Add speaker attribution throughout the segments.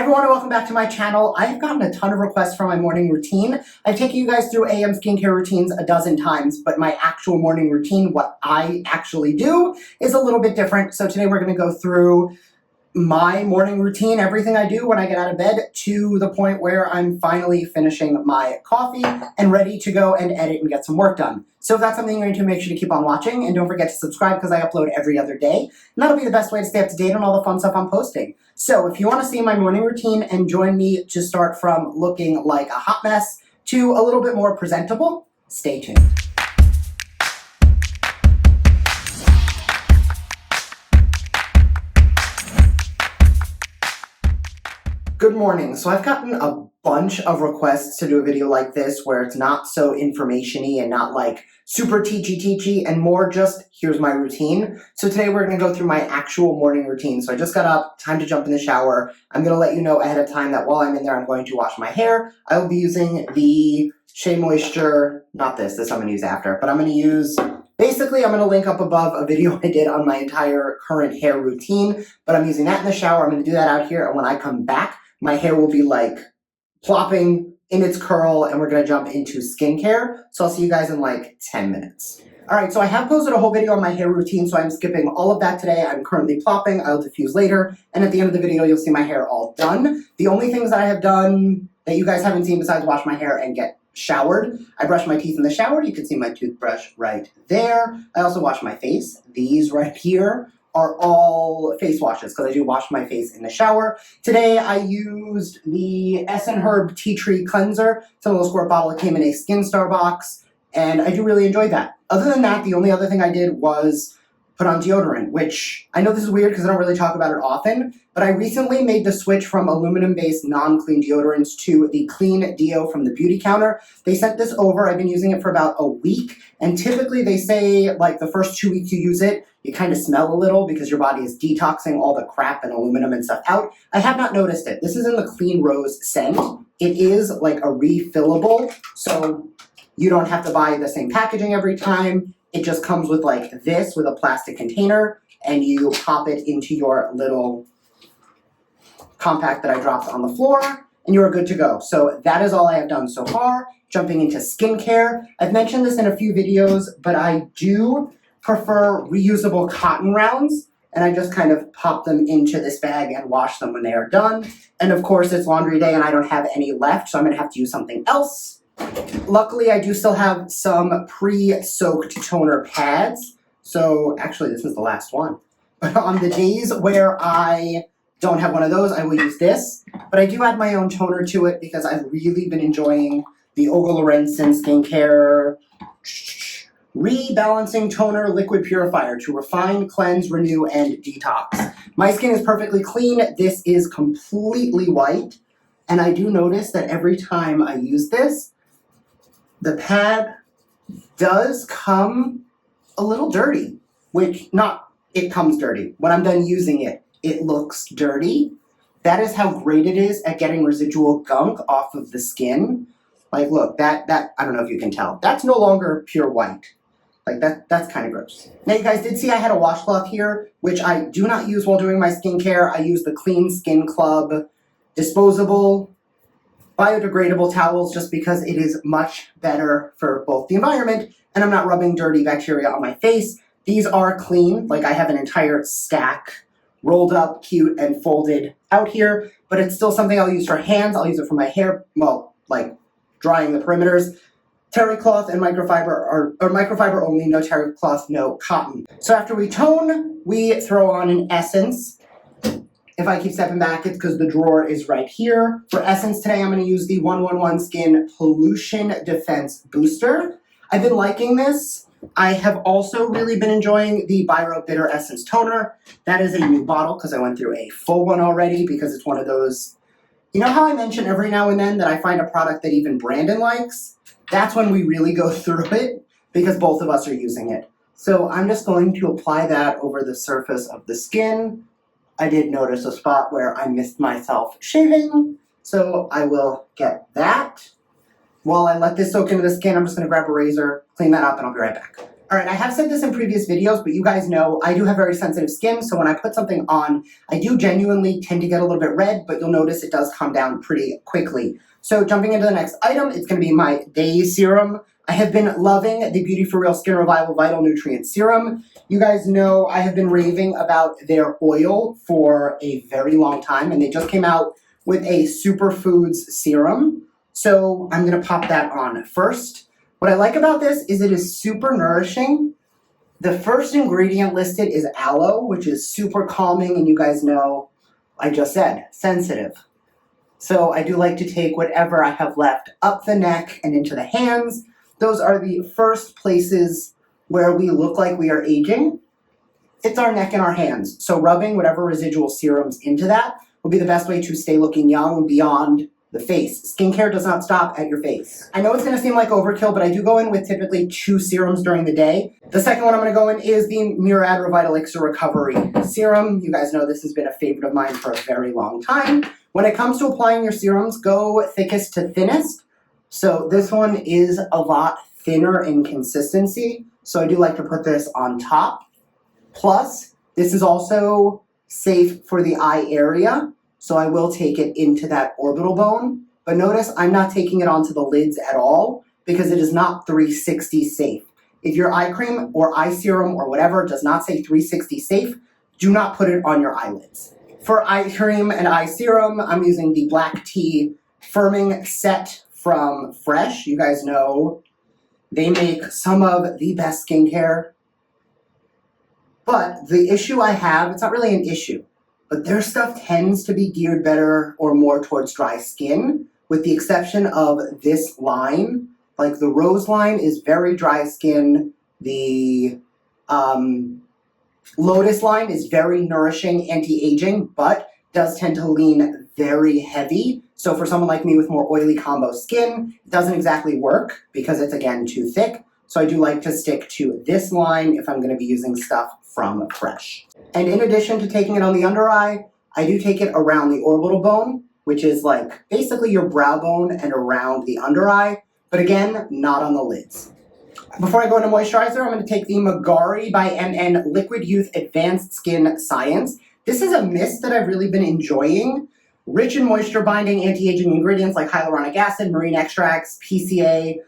Speaker 1: Hi everyone and welcome back to my channel. I've gotten a ton of requests for my morning routine. I've taken you guys through AM skincare routines a dozen times, but my actual morning routine, what I actually do, is a little bit different. So today we're going to go through my morning routine, everything I do when I get out of bed to the point where I'm finally finishing my coffee and ready to go and edit and get some work done. So if that's something you're into, make sure to keep on watching and don't forget to subscribe because I upload every other day. And that'll be the best way to stay up to date on all the fun stuff I'm posting. So if you want to see my morning routine and join me to start from looking like a hot mess to a little bit more presentable, stay tuned. Good morning. So I've gotten a bunch of requests to do a video like this where it's not so information-y and not like super teachy and more just here's my routine. So today we're going to go through my actual morning routine. So I just got up, time to jump in the shower. I'm going to let you know ahead of time that while I'm in there I'm going to wash my hair. I will be using the Shea Moisture, not this I'm going to use after, but I'm going to use basically, I'm going to link up above a video I did on my entire current hair routine, but I'm using that in the shower. I'm going to do that out here, and when I come back, my hair will be like plopping in its curl, and we're going to jump into skincare. So I'll see you guys in like 10 minutes. All right, so I have posted a whole video on my hair routine, so I'm skipping all of that today. I'm currently plopping. I'll diffuse later, and at the end of the video, you'll see my hair all done. The only things that I have done that you guys haven't seen besides wash my hair and get showered. I brush my teeth in the shower. You can see my toothbrush right there. I also wash my face. These right here are all face washes because I do wash my face in the shower. Today I used the Herb Tea Tree Cleanser. It's a little squirt bottle. It came in a Skin Star box, and I do really enjoy that. Other than that, the only other thing I did was put on deodorant, which I know this is weird because I don't really talk about it often, but I recently made the switch from aluminum-based non-clean deodorants to the clean deo from the Beauty Counter. They sent this over. I've been using it for about a week, and typically they say like the first 2 weeks you use it, you kind of smell a little because your body is detoxing all the crap and aluminum and stuff out. I have not noticed it. This is in the Clean Rose scent. It is like a refillable, so you don't have to buy the same packaging every time. It just comes with like this, with a plastic container, and you pop it into your little compact that I dropped on the floor, and you are good to go. So that is all I have done so far. Jumping into skincare. I've mentioned this in a few videos, but I do prefer reusable cotton rounds, and I just kind of pop them into this bag and wash them when they are done. And of course, it's laundry day and I don't have any left, so I'm going to have to use something else. Luckily, I do still have some pre-soaked toner pads. So actually, this is the last one. But on the days where I don't have one of those, I will use this. But I do add my own toner to it because I've really been enjoying the Olga Lorenzen Skincare Rebalancing Toner Liquid Purifier to refine, cleanse, renew, and detox. My skin is perfectly clean. This is completely white. And I do notice that every time I use this, the pad does come a little dirty, it comes dirty. When I'm done using it, it looks dirty. That is how great it is at getting residual gunk off of the skin. Like, look, that I don't know if you can tell. That's no longer pure white. Like, that's kind of gross. Now, you guys did see I had a washcloth here, which I do not use while doing my skincare. I use the Clean Skin Club disposable biodegradable towels just because it is much better for both the environment and I'm not rubbing dirty bacteria on my face. These are clean, like I have an entire stack rolled up, cute, and folded out here, but it's still something I'll use for hands. I'll use it for my hair, well, like drying the perimeters. Terry cloth and microfiber or microfiber only, no terry cloth, no cotton. So after we tone, we throw on an essence. If I keep stepping back, it's because the drawer is right here. For essence today, I'm going to use the 111 Skin Pollution Defense Booster. I've been liking this. I have also really been enjoying the Biro Bitter Essence Toner. That is a new bottle because I went through a full one already because it's one of those, you know how I mention every now and then that I find a product that even Brandon likes? That's when we really go through it because both of us are using it. So I'm just going to apply that over the surface of the skin. I did notice a spot where I missed myself shaving, so I will get that. While I let this soak into the skin, I'm just going to grab a razor, clean that up, and I'll be right back. Alright, I have said this in previous videos, but you guys know I do have very sensitive skin, so when I put something on, I do genuinely tend to get a little bit red, but you'll notice it does come down pretty quickly. So jumping into the next item, it's going to be my day serum. I have been loving the Beauty For Real Skin Revival Vital Nutrient Serum. You guys know I have been raving about their oil for a very long time, and they just came out with a superfoods serum. So I'm going to pop that on first. What I like about this is it is super nourishing. The first ingredient listed is aloe, which is super calming, and you guys know, I just said, sensitive. So I do like to take whatever I have left up the neck and into the hands. Those are the first places where we look like we are aging. It's our neck and our hands. So rubbing whatever residual serums into that will be the best way to stay looking young beyond the face. Skincare does not stop at your face. I know it's going to seem like overkill, but I do go in with typically 2 serums during the day. The second one I'm going to go in is the Murad Revitalix Recovery Serum. You guys know this has been a favorite of mine for a very long time. When it comes to applying your serums, go thickest to thinnest. So this one is a lot thinner in consistency, so I do like to put this on top. Plus, this is also safe for the eye area. So I will take it into that orbital bone, but notice I'm not taking it onto the lids at all because it is not 360 safe. If your eye cream or eye serum or whatever does not say 360 safe, do not put it on your eyelids. For eye cream and eye serum, I'm using the Black Tea Firming Set from Fresh. You guys know they make some of the best skincare. But the issue I have, it's not really an issue, but their stuff tends to be geared better or more towards dry skin, with the exception of this line. Like the Rose line is very dry skin. The Lotus line is very nourishing, anti-aging, but does tend to lean very heavy. So for someone like me with more oily combo skin, it doesn't exactly work because it's, again, too thick. So I do like to stick to this line if I'm going to be using stuff from Fresh. And in addition to taking it on the under eye, I do take it around the orbital bone, which is like basically your brow bone and around the under eye, but again, not on the lids. Before I go into moisturizer, I'm going to take the Magari by MN Liquid Youth Advanced Skin Science. This is a mist that I've really been enjoying. Rich in moisture binding anti-aging ingredients like hyaluronic acid, marine extracts, PCA.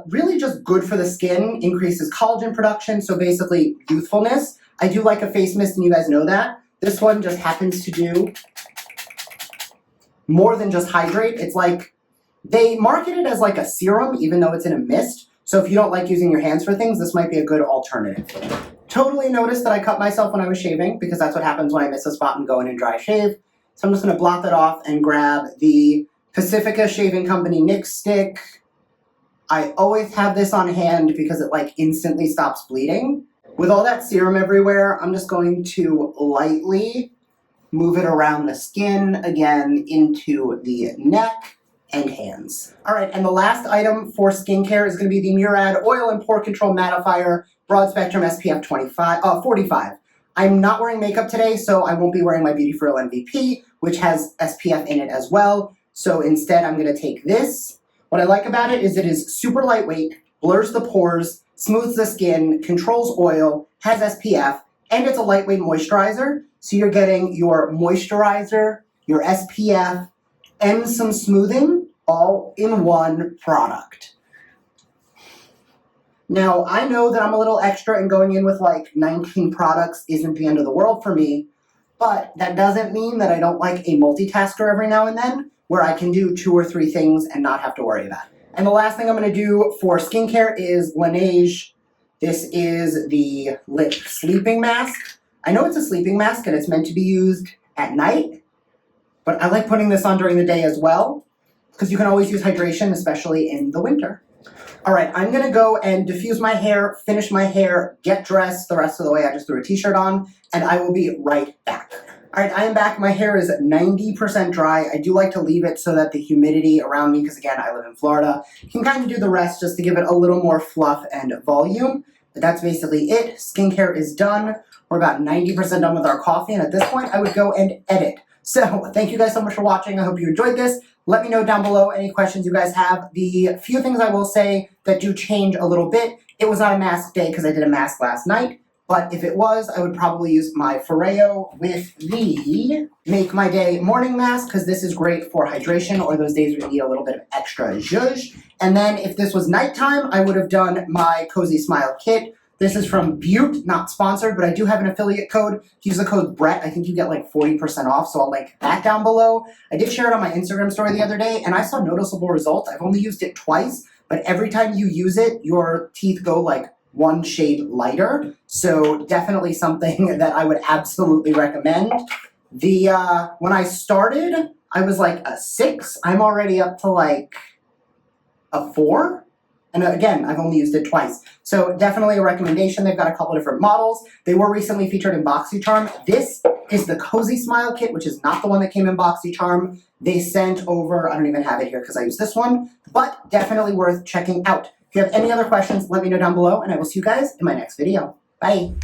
Speaker 1: Really just good for the skin, increases collagen production, so basically youthfulness. I do like a face mist, and you guys know that. This one just happens to do more than just hydrate. It's like, they market it as like a serum, even though it's in a mist. So if you don't like using your hands for things, this might be a good alternative. Totally noticed that I cut myself when I was shaving, because that's what happens when I miss a spot and go in and dry shave. So I'm just going to blot that off and grab the Pacifica Shaving Company Nick Stick. I always have this on hand because it like instantly stops bleeding. With all that serum everywhere, I'm just going to lightly move it around the skin, again, into the neck and hands. All right, and the last item for skincare is going to be the Murad Oil and Pore Control Mattifier Broad Spectrum SPF 45. I'm not wearing makeup today, so I won't be wearing my Beauty For Real MVP, which has SPF in it as well. So instead, I'm going to take this. What I like about it is super lightweight, blurs the pores, smooths the skin, controls oil, has SPF, and it's a lightweight moisturizer. So you're getting your moisturizer, your SPF, and some smoothing all in one product. Now, I know that I'm a little extra and going in with like 19 products isn't the end of the world for me, but that doesn't mean that I don't like a multitasker every now and then, where I can do 2 or 3 things and not have to worry about it. And the last thing I'm going to do for skincare is Laneige. This is the lip sleeping mask. I know it's a sleeping mask and it's meant to be used at night, but I like putting this on during the day as well, because you can always use hydration, especially in the winter. All right, I'm going to go and diffuse my hair, finish my hair, get dressed the rest of the way. I just threw a t-shirt on, and I will be right back. All right, I am back. My hair is 90% dry. I do like to leave it so that the humidity around me, because again, I live in Florida, can kind of do the rest just to give it a little more fluff and volume. But that's basically it. Skincare is done. We're about 90% done with our coffee, and at this point, I would go and edit. So thank you guys so much for watching. I hope you enjoyed this. Let me know down below any questions you guys have. The few things I will say that do change a little bit, it was not a mask day because I did a mask last night, but if it was, I would probably use my Foreo with the Make My Day morning mask because this is great for hydration or those days where you need a little bit of extra zhuzh. And then if this was nighttime, I would have done my Cozy Smile kit. This is from Butte, not sponsored, but I do have an affiliate code. Use the code Brett. I think you get like 40% off, so I'll link that down below. I did share it on my Instagram story the other day, and I saw noticeable results. I've only used it twice, but every time you use it, your teeth go like one shade lighter. So definitely something that I would absolutely recommend. When I started, I was like a 6. I'm already up to like a 4. And again, I've only used it twice. So definitely a recommendation. They've got a couple different models. They were recently featured in BoxyCharm. This is the Cozy Smile kit, which is not the one that came in BoxyCharm. They sent over, I don't even have it here because I use this one, but definitely worth checking out. If you have any other questions, let me know down below, and I will see you guys in my next video. Bye.